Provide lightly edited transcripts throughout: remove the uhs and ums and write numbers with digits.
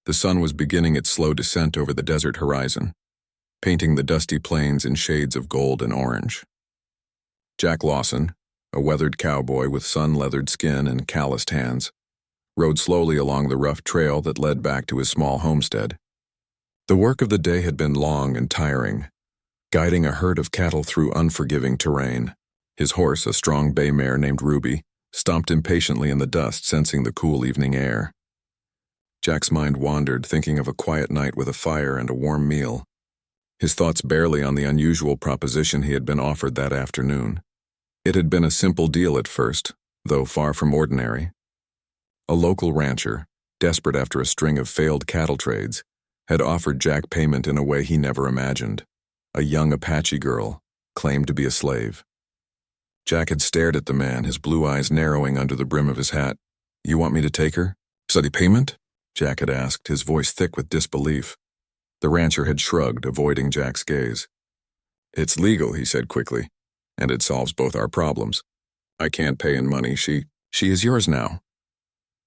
The sun was beginning its slow descent over the desert horizon, painting the dusty plains in shades of gold and orange. Jack Lawson, a weathered cowboy with sun-leathered skin and calloused hands, rode slowly along the rough trail that led back to his small homestead. The work of the day had been long and tiring, guiding a herd of cattle through unforgiving terrain. His horse, a strong bay mare named Ruby, stomped impatiently in the dust, sensing the cool evening air. Jack's mind wandered, thinking of a quiet night with a fire and a warm meal, his thoughts barely on the unusual proposition he had been offered that afternoon. It had been a simple deal at first, though far from ordinary. A local rancher, desperate after a string of failed cattle trades, had offered Jack payment in a way he never imagined. A young Apache girl, claimed to be a slave. Jack had stared at the man, his blue eyes narrowing under the brim of his hat. "You want me to take her? Study payment?" Jack had asked, his voice thick with disbelief. The rancher had shrugged, avoiding Jack's gaze. "It's legal," he said quickly, "and it solves both our problems. I can't pay in money. She is yours now."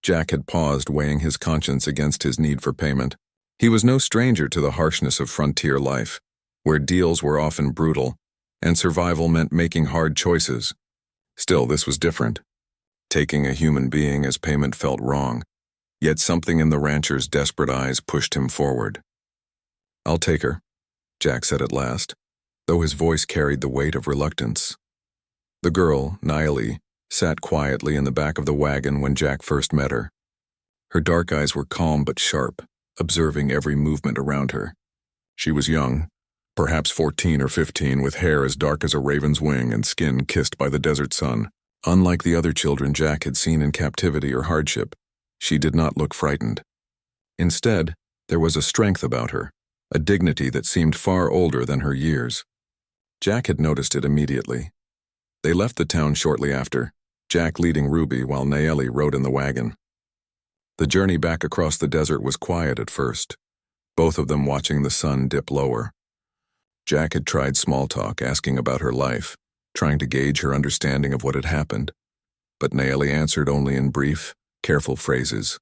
Jack had paused, weighing his conscience against his need for payment. He was no stranger to the harshness of frontier life, where deals were often brutal, and survival meant making hard choices. Still, this was different. Taking a human being as payment felt wrong, yet something in the rancher's desperate eyes pushed him forward. "I'll take her," Jack said at last, though his voice carried the weight of reluctance. The girl, Naili, sat quietly in the back of the wagon when Jack first met her. Her dark eyes were calm but sharp, observing every movement around her. She was young, perhaps 14 or 15, with hair as dark as a raven's wing and skin kissed by the desert sun. Unlike the other children Jack had seen in captivity or hardship, she did not look frightened. Instead, there was a strength about her, a dignity that seemed far older than her years. Jack had noticed it immediately. They left the town shortly after, Jack leading Ruby while Naili rode in the wagon. The journey back across the desert was quiet at first, both of them watching the sun dip lower. Jack had tried small talk, asking about her life, trying to gauge her understanding of what had happened, but Naili answered only in brief, careful phrases.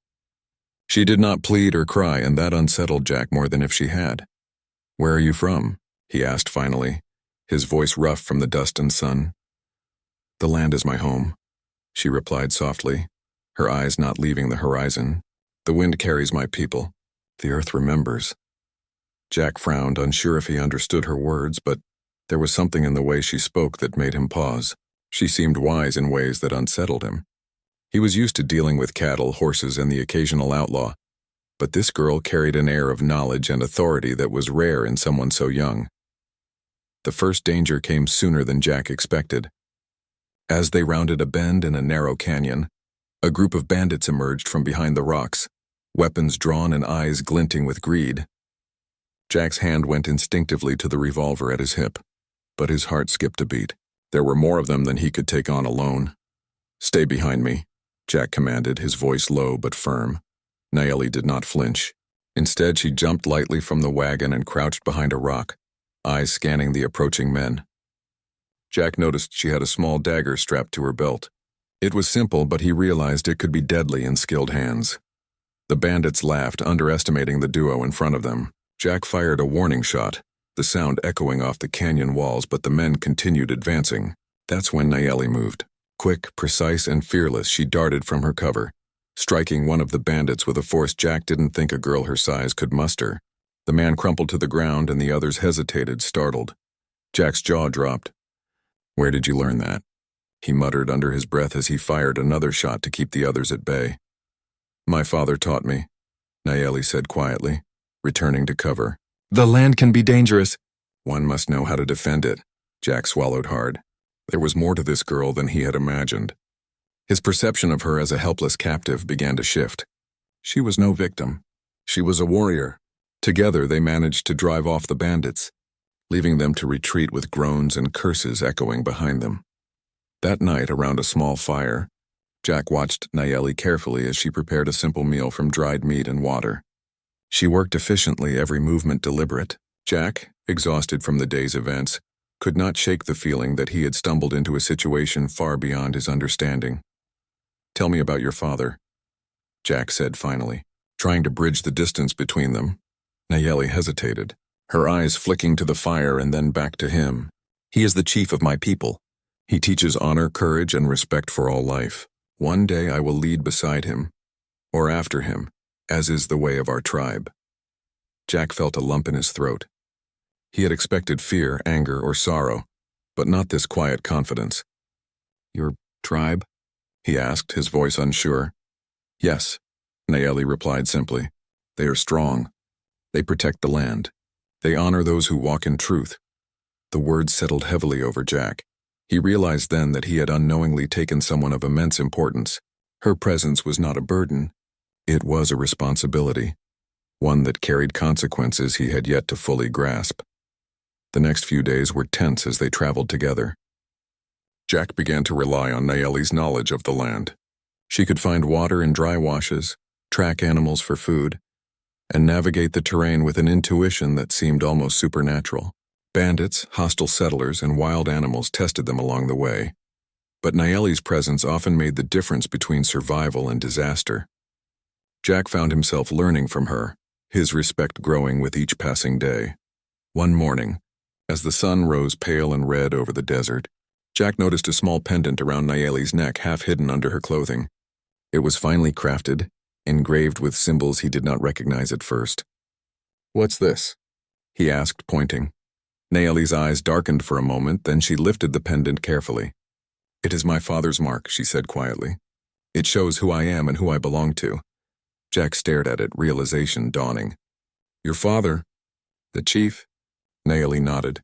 She did not plead or cry, and that unsettled Jack more than if she had. "Where are you from?" he asked finally, his voice rough from the dust and sun. "The land is my home," she replied softly, her eyes not leaving the horizon. "The wind carries my people. The earth remembers." Jack frowned, unsure if he understood her words, but there was something in the way she spoke that made him pause. She seemed wise in ways that unsettled him. He was used to dealing with cattle, horses, and the occasional outlaw, but this girl carried an air of knowledge and authority that was rare in someone so young. The first danger came sooner than Jack expected. As they rounded a bend in a narrow canyon, a group of bandits emerged from behind the rocks, weapons drawn and eyes glinting with greed. Jack's hand went instinctively to the revolver at his hip, but his heart skipped a beat. There were more of them than he could take on alone. "Stay behind me," Jack commanded, his voice low but firm. Naili did not flinch. Instead, she jumped lightly from the wagon and crouched behind a rock, eyes scanning the approaching men. Jack noticed she had a small dagger strapped to her belt. It was simple, but he realized it could be deadly in skilled hands. The bandits laughed, underestimating the duo in front of them. Jack fired a warning shot, the sound echoing off the canyon walls, but the men continued advancing. That's when Naili moved. Quick, precise, and fearless, she darted from her cover, striking one of the bandits with a force Jack didn't think a girl her size could muster. The man crumpled to the ground and the others hesitated, startled. Jack's jaw dropped. "Where did you learn that?" he muttered under his breath as he fired another shot to keep the others at bay. "My father taught me," Naili said quietly, returning to cover. "The land can be dangerous." "One must know how to defend it." Jack swallowed hard. There was more to this girl than he had imagined. His perception of her as a helpless captive began to shift. She was no victim. She was a warrior. Together they managed to drive off the bandits, leaving them to retreat with groans and curses echoing behind them. That night, around a small fire, Jack watched Naili carefully as she prepared a simple meal from dried meat and water. She worked efficiently, every movement deliberate. Jack, exhausted from the day's events, could not shake the feeling that he had stumbled into a situation far beyond his understanding. "Tell me about your father," Jack said finally. Trying to bridge the distance between them, Nayeli hesitated, her eyes flicking to the fire and then back to him. He is the chief of my people. He teaches honor, courage, and respect for all life. One day I will lead beside him, or after him, as is the way of our tribe. Jack felt a lump in his throat. He had expected fear, anger, or sorrow, but not this quiet confidence. Your tribe? He asked, his voice unsure. Yes, Nayeli replied simply. They are strong. They protect the land. They honor those who walk in truth. The words settled heavily over Jack. He realized then that he had unknowingly taken someone of immense importance. Her presence was not a burden. It was a responsibility, one that carried consequences he had yet to fully grasp. The next few days were tense as they traveled together. Jack began to rely on Nayeli's knowledge of the land. She could find water in dry washes, track animals for food, and navigate the terrain with an intuition that seemed almost supernatural. Bandits, hostile settlers, and wild animals tested them along the way, but Nayeli's presence often made the difference between survival and disaster. Jack found himself learning from her, his respect growing with each passing day. One morning, as the sun rose pale and red over the desert, Jack noticed a small pendant around Nayeli's neck, half hidden under her clothing. It was finely crafted, engraved with symbols he did not recognize at first. "What's this?" he asked, pointing. Nayeli's eyes darkened for a moment, then she lifted the pendant carefully. "It is my father's mark," she said quietly. "It shows who I am and who I belong to." Jack stared at it, realization dawning. "Your father? The chief?" Nayeli nodded.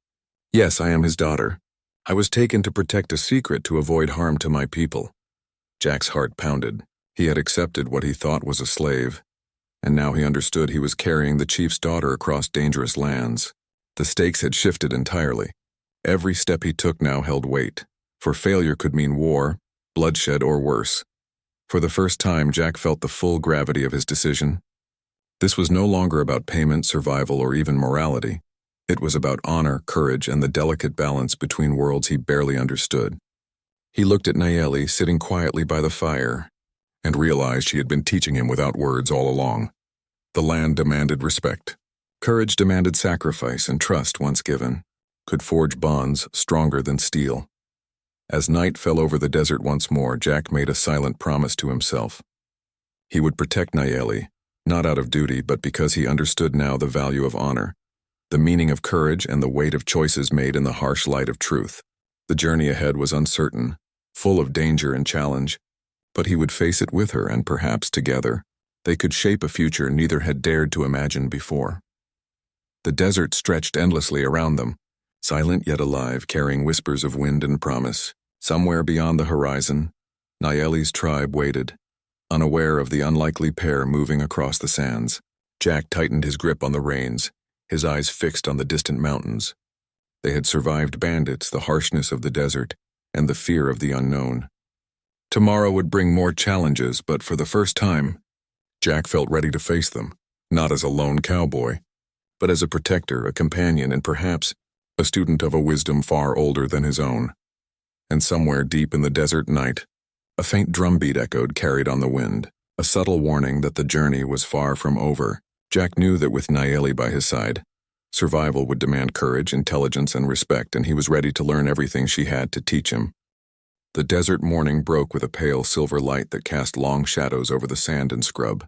"Yes, I am his daughter. I was taken to protect a secret to avoid harm to my people." Jack's heart pounded. He had accepted what he thought was a slave, and now he understood he was carrying the chief's daughter across dangerous lands. The stakes had shifted entirely. Every step he took now held weight, for failure could mean war, bloodshed, or worse. For the first time, Jack felt the full gravity of his decision. This was no longer about payment, survival, or even morality. It was about honor, courage, and the delicate balance between worlds he barely understood. He looked at Nayeli, sitting quietly by the fire, and realized she had been teaching him without words all along. The land demanded respect. Courage demanded sacrifice, and trust, once given, could forge bonds stronger than steel. As night fell over the desert once more, Jack made a silent promise to himself. He would protect Nayeli, not out of duty, but because he understood now the value of honor, the meaning of courage, and the weight of choices made in the harsh light of truth. The journey ahead was uncertain, full of danger and challenge, but he would face it with her, and perhaps together, they could shape a future neither had dared to imagine before. The desert stretched endlessly around them, silent yet alive, carrying whispers of wind and promise. Somewhere beyond the horizon, Nayeli's tribe waited, unaware of the unlikely pair moving across the sands. Jack tightened his grip on the reins, his eyes fixed on the distant mountains. They had survived bandits, the harshness of the desert, and the fear of the unknown. Tomorrow would bring more challenges, but for the first time, Jack felt ready to face them, not as a lone cowboy, but as a protector, a companion, and perhaps a student of a wisdom far older than his own. And somewhere deep in the desert night, a faint drumbeat echoed, carried on the wind, a subtle warning that the journey was far from over. Jack knew that with Nayeli by his side, survival would demand courage, intelligence, and respect, and he was ready to learn everything she had to teach him. The desert morning broke with a pale silver light that cast long shadows over the sand and scrub.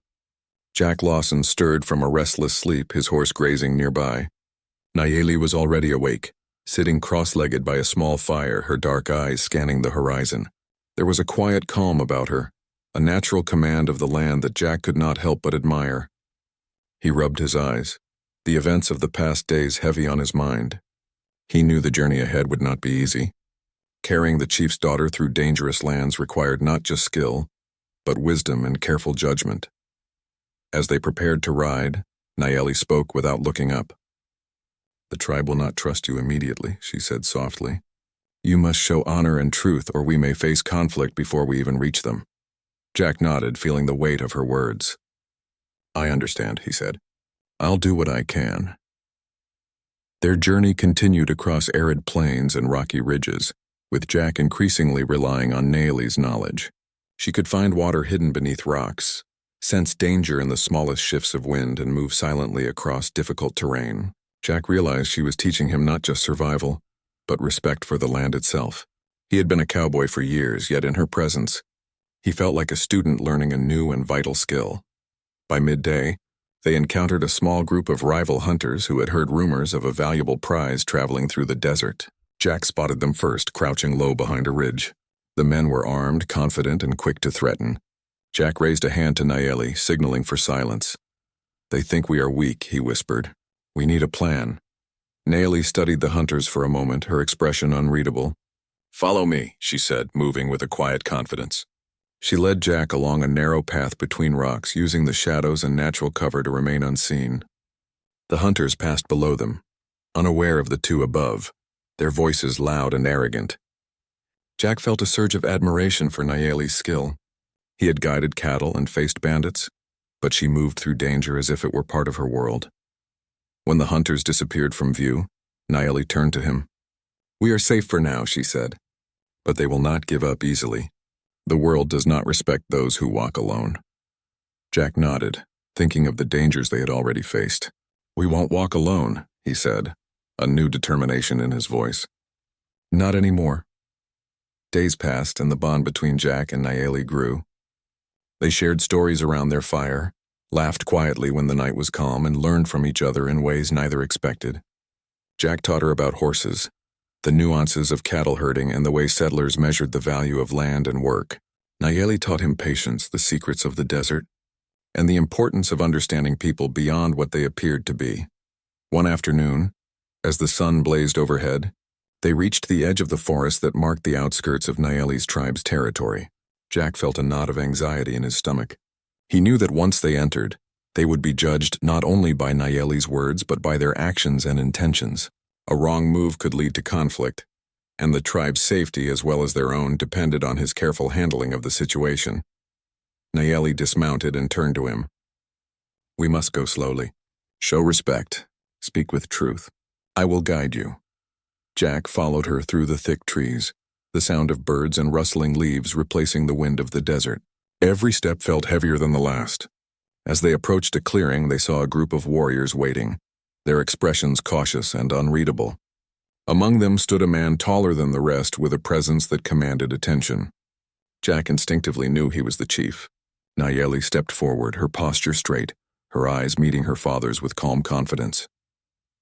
Jack Lawson stirred from a restless sleep, his horse grazing nearby. Nayeli was already awake, sitting cross-legged by a small fire, her dark eyes scanning the horizon. There was a quiet calm about her, a natural command of the land that Jack could not help but admire. He rubbed his eyes, the events of the past days heavy on his mind. He knew the journey ahead would not be easy. Carrying the chief's daughter through dangerous lands required not just skill, but wisdom and careful judgment. As they prepared to ride, Nayeli spoke without looking up. "The tribe will not trust you immediately," she said softly. "You must show honor and truth, or we may face conflict before we even reach them." Jack nodded, feeling the weight of her words. "I understand," he said. "I'll do what I can." Their journey continued across arid plains and rocky ridges, with Jack increasingly relying on Nayeli's knowledge. She could find water hidden beneath rocks, sense danger in the smallest shifts of wind, and move silently across difficult terrain. Jack realized she was teaching him not just survival, but respect for the land itself. He had been a cowboy for years, yet in her presence, he felt like a student learning a new and vital skill. By midday, they encountered a small group of rival hunters who had heard rumors of a valuable prize traveling through the desert. Jack spotted them first, crouching low behind a ridge. The men were armed, confident, and quick to threaten. Jack raised a hand to Nayeli, signaling for silence. "They think we are weak," he whispered. "We need a plan." Nayeli studied the hunters for a moment, her expression unreadable. "Follow me," she said, moving with a quiet confidence. She led Jack along a narrow path between rocks, using the shadows and natural cover to remain unseen. The hunters passed below them, unaware of the two above, their voices loud and arrogant. Jack felt a surge of admiration for Nayeli's skill. He had guided cattle and faced bandits, but she moved through danger as if it were part of her world. When the hunters disappeared from view, Nayeli turned to him. "We are safe for now," she said, "but they will not give up easily. The world does not respect those who walk alone." Jack nodded, thinking of the dangers they had already faced. "We won't walk alone," he said, a new determination in his voice. "Not anymore." Days passed, and the bond between Jack and Nayeli grew. They shared stories around their fire, laughed quietly when the night was calm, and learned from each other in ways neither expected. Jack taught her about horses, the nuances of cattle herding, and the way settlers measured the value of land and work. Nayeli taught him patience, the secrets of the desert, and the importance of understanding people beyond what they appeared to be. One afternoon, as the sun blazed overhead, they reached the edge of the forest that marked the outskirts of Nayeli's tribe's territory. Jack felt a knot of anxiety in his stomach. He knew that once they entered, they would be judged not only by Nayeli's words but by their actions and intentions. A wrong move could lead to conflict, and the tribe's safety as well as their own depended on his careful handling of the situation. Nayeli dismounted and turned to him. "We must go slowly. Show respect. Speak with truth. I will guide you." Jack followed her through the thick trees, the sound of birds and rustling leaves replacing the wind of the desert. Every step felt heavier than the last. As they approached a clearing, they saw a group of warriors waiting, their expressions cautious and unreadable. Among them stood a man taller than the rest with a presence that commanded attention. Jack instinctively knew he was the chief. Nayeli stepped forward, her posture straight, her eyes meeting her father's with calm confidence.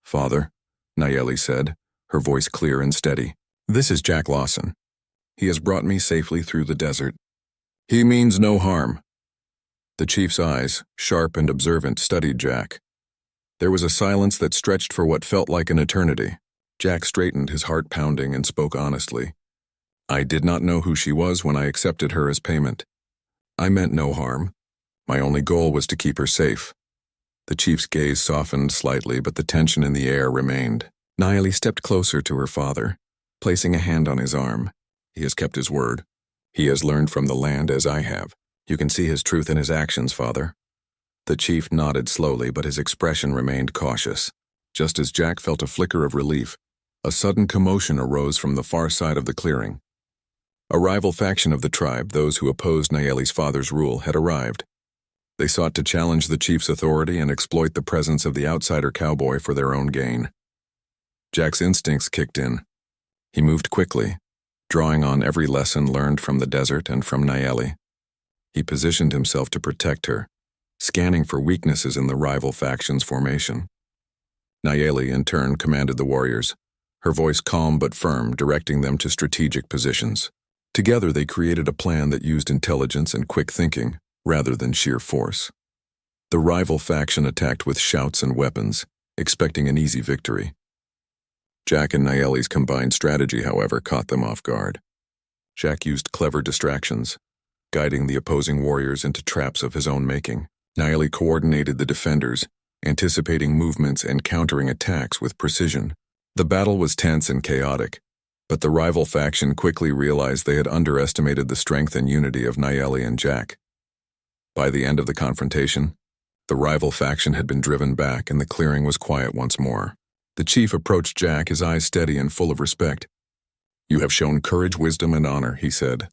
"Father," Nayeli said, her voice clear and steady, "this is Jack Lawson. He has brought me safely through the desert. He means no harm." The chief's eyes, sharp and observant, studied Jack. There was a silence that stretched for what felt like an eternity. Jack straightened, his heart pounding, and spoke honestly. "I did not know who she was when I accepted her as payment. I meant no harm. My only goal was to keep her safe." The chief's gaze softened slightly, but the tension in the air remained. Nayeli stepped closer to her father, placing a hand on his arm. "He has kept his word. He has learned from the land as I have. You can see his truth in his actions, father." The chief nodded slowly, but his expression remained cautious. Just as Jack felt a flicker of relief, a sudden commotion arose from the far side of the clearing. A rival faction of the tribe, those who opposed Nayeli's father's rule, had arrived. They sought to challenge the chief's authority and exploit the presence of the outsider cowboy for their own gain. Jack's instincts kicked in. He moved quickly, drawing on every lesson learned from the desert and from Nayeli. He positioned himself to protect her, scanning for weaknesses in the rival faction's formation. Nayeli, in turn, commanded the warriors, her voice calm but firm, directing them to strategic positions. Together they created a plan that used intelligence and quick thinking, rather than sheer force. The rival faction attacked with shouts and weapons, expecting an easy victory. Jack and Nayeli's combined strategy, however, caught them off guard. Jack used clever distractions, guiding the opposing warriors into traps of his own making. Nayeli coordinated the defenders, anticipating movements and countering attacks with precision. The battle was tense and chaotic, but the rival faction quickly realized they had underestimated the strength and unity of Nayeli and Jack. By the end of the confrontation, the rival faction had been driven back and the clearing was quiet once more. The chief approached Jack, his eyes steady and full of respect. "You have shown courage, wisdom, and honor," he said.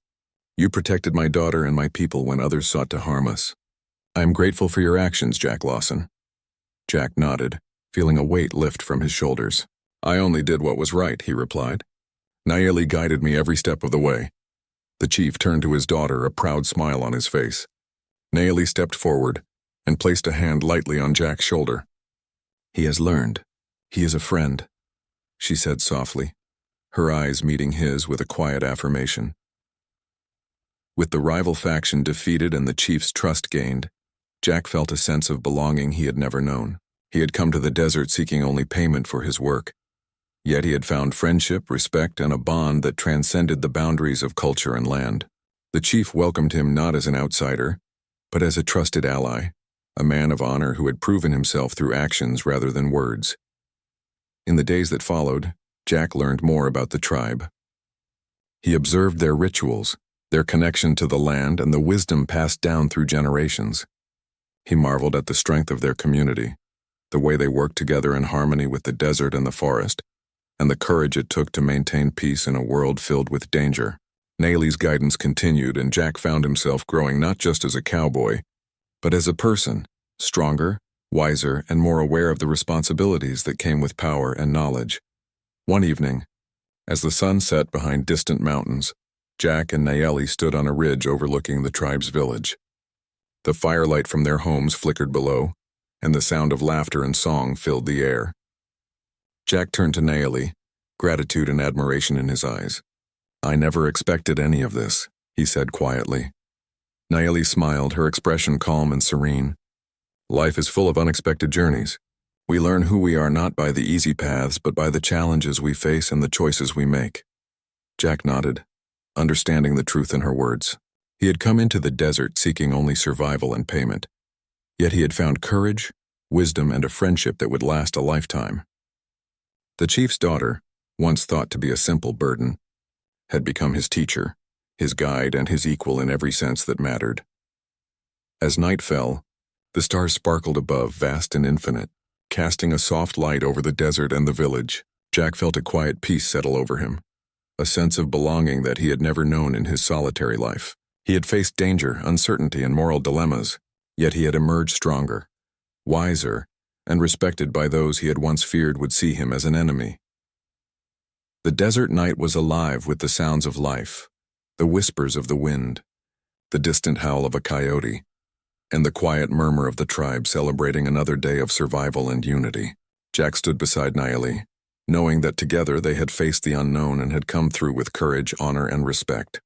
"You protected my daughter and my people when others sought to harm us. "I am grateful for your actions, Jack Lawson." Jack nodded, feeling a weight lift from his shoulders. "I only did what was right," he replied. "Nayeli guided me every step of the way." The chief turned to his daughter, a proud smile on his face. Nayeli stepped forward and placed a hand lightly on Jack's shoulder. "He has learned. He is a friend," she said softly, her eyes meeting his with a quiet affirmation. With the rival faction defeated and the chief's trust gained, Jack felt a sense of belonging he had never known. He had come to the desert seeking only payment for his work. Yet he had found friendship, respect, and a bond that transcended the boundaries of culture and land. The chief welcomed him not as an outsider, but as a trusted ally, a man of honor who had proven himself through actions rather than words. In the days that followed, Jack learned more about the tribe. He observed their rituals, their connection to the land, and the wisdom passed down through generations. He marveled at the strength of their community, the way they worked together in harmony with the desert and the forest, and the courage it took to maintain peace in a world filled with danger. Nayeli's guidance continued, and Jack found himself growing not just as a cowboy, but as a person, stronger, wiser, and more aware of the responsibilities that came with power and knowledge. One evening, as the sun set behind distant mountains, Jack and Nayeli stood on a ridge overlooking the tribe's village. The firelight from their homes flickered below, and the sound of laughter and song filled the air. Jack turned to Nayeli, gratitude and admiration in his eyes. "I never expected any of this," he said quietly. Nayeli smiled, her expression calm and serene. "Life is full of unexpected journeys. We learn who we are not by the easy paths, but by the challenges we face and the choices we make." Jack nodded, understanding the truth in her words. He had come into the desert seeking only survival and payment. Yet he had found courage, wisdom, and a friendship that would last a lifetime. The chief's daughter, once thought to be a simple burden, had become his teacher, his guide, and his equal in every sense that mattered. As night fell, the stars sparkled above, vast and infinite, casting a soft light over the desert and the village. Jack felt a quiet peace settle over him, a sense of belonging that he had never known in his solitary life. He had faced danger, uncertainty, and moral dilemmas, yet he had emerged stronger, wiser, and respected by those he had once feared would see him as an enemy. The desert night was alive with the sounds of life, the whispers of the wind, the distant howl of a coyote, and the quiet murmur of the tribe celebrating another day of survival and unity. Jack stood beside Nayeli, knowing that together they had faced the unknown and had come through with courage, honor, and respect.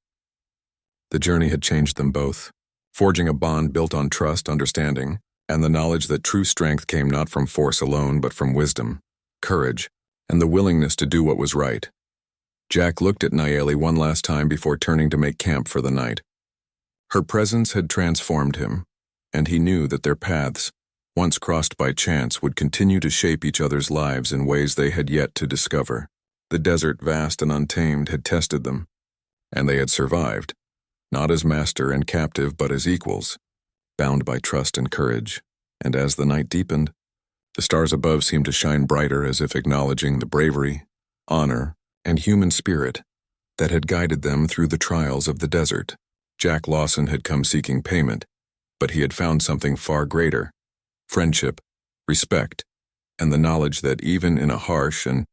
The journey had changed them both, forging a bond built on trust, understanding, and the knowledge that true strength came not from force alone but from wisdom, courage, and the willingness to do what was right. Jack looked at Nayeli one last time before turning to make camp for the night. Her presence had transformed him, and he knew that their paths, once crossed by chance, would continue to shape each other's lives in ways they had yet to discover. The desert, vast and untamed, had tested them, and they had survived, not as master and captive but as equals, bound by trust and courage. And as the night deepened, the stars above seemed to shine brighter, as if acknowledging the bravery, honor, and human spirit that had guided them through the trials of the desert. Jack Lawson had come seeking payment, but he had found something far greater: friendship, respect, and the knowledge that even in a harsh and